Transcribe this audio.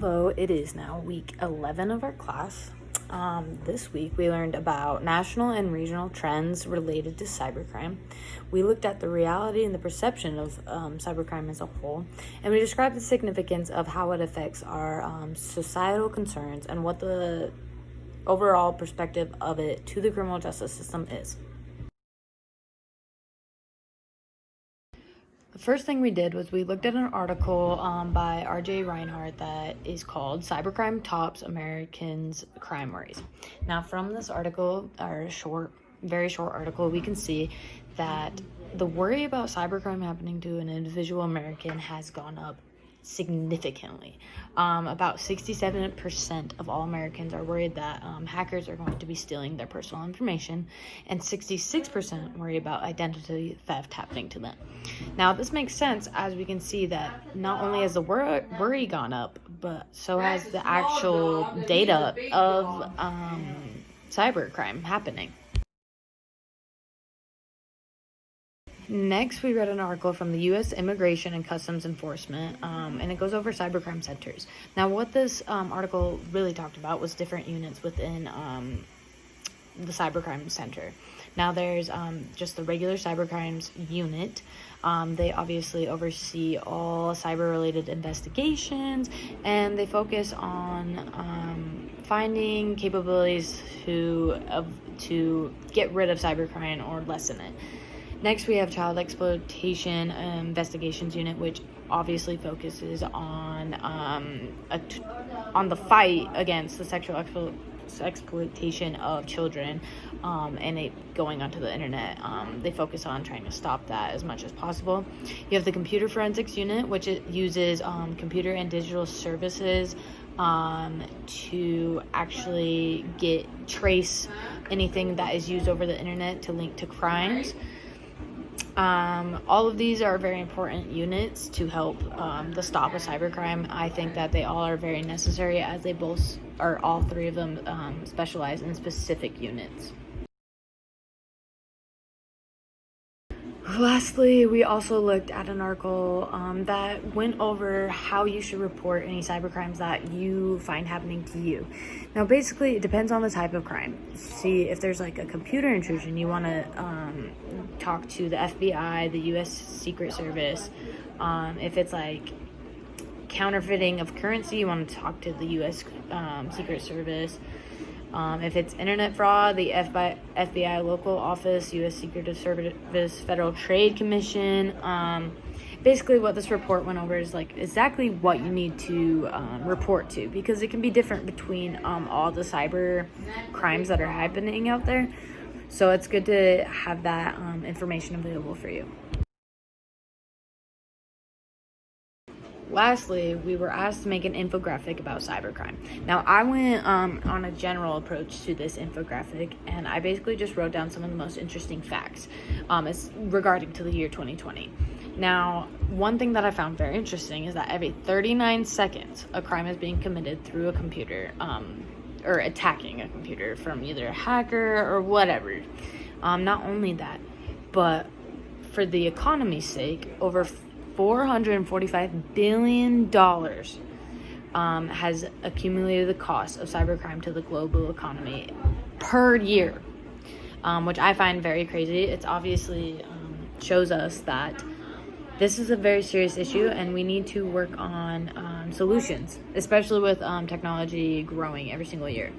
Hello, it is now week 11 of our class. This week we learned about national and regional trends related to cybercrime. We looked at the reality and the perception of cybercrime as a whole, and we described the significance of how it affects our societal concerns and what the overall perspective of it to the criminal justice system is. The first thing we did was we looked at an article by R.J. Reinhardt that is called Cybercrime Tops Americans' Crime Worries. Now, from this article, very short article, we can see that the worry about cybercrime happening to an individual American has gone up significantly. About 67% of all Americans are worried that hackers are going to be stealing their personal information, and 66% worry about identity theft happening to them. Now, this makes sense as we can see that not only has the worry gone up, but so has the actual data of cybercrime happening. Next, we read an article from the U.S. Immigration and Customs Enforcement, and it goes over cybercrime centers. Now, what this article really talked about was different units within the cybercrime center. Now, there's just the regular cybercrimes unit. They obviously oversee all cyber-related investigations, and they focus on finding capabilities to get rid of cybercrime or lessen it. Next, we have Child Exploitation Investigations Unit, which obviously focuses on the fight against the sexual exploitation of children and it going onto the internet. They focus on trying to stop that as much as possible. You have the Computer Forensics Unit, which it uses computer and digital services to actually trace anything that is used over the internet to link to crimes. All of these are very important units to help the stop of cybercrime. I think that they all are very necessary as they all three of them specialize in specific units. Lastly, we also looked at an article that went over how you should report any cybercrimes that you find happening to you. Now, basically, it depends on the type of crime. See, if there's like a computer intrusion, you want to talk to the FBI, the U.S. Secret Service. If it's like counterfeiting of currency, you want to talk to the U.S. Secret Service. If it's internet fraud, the FBI local office, U.S. Secret Service, Federal Trade Commission. Basically, what this report went over is like exactly what you need to report to, because it can be different between all the cyber crimes that are happening out there. So it's good to have that information available for you. Lastly, we were asked to make an infographic about cybercrime. Now, I went on a general approach to this infographic, and I basically just wrote down some of the most interesting facts regarding to the year 2020. Now, one thing that I found very interesting is that every 39 seconds, a crime is being committed through a computer, or attacking a computer from either a hacker or whatever. Not only that, but for the economy's sake, over $445 billion has accumulated the cost of cybercrime to the global economy per year, which I find very crazy. It's obviously shows us that this is a very serious issue, and we need to work on solutions, especially with technology growing every single year.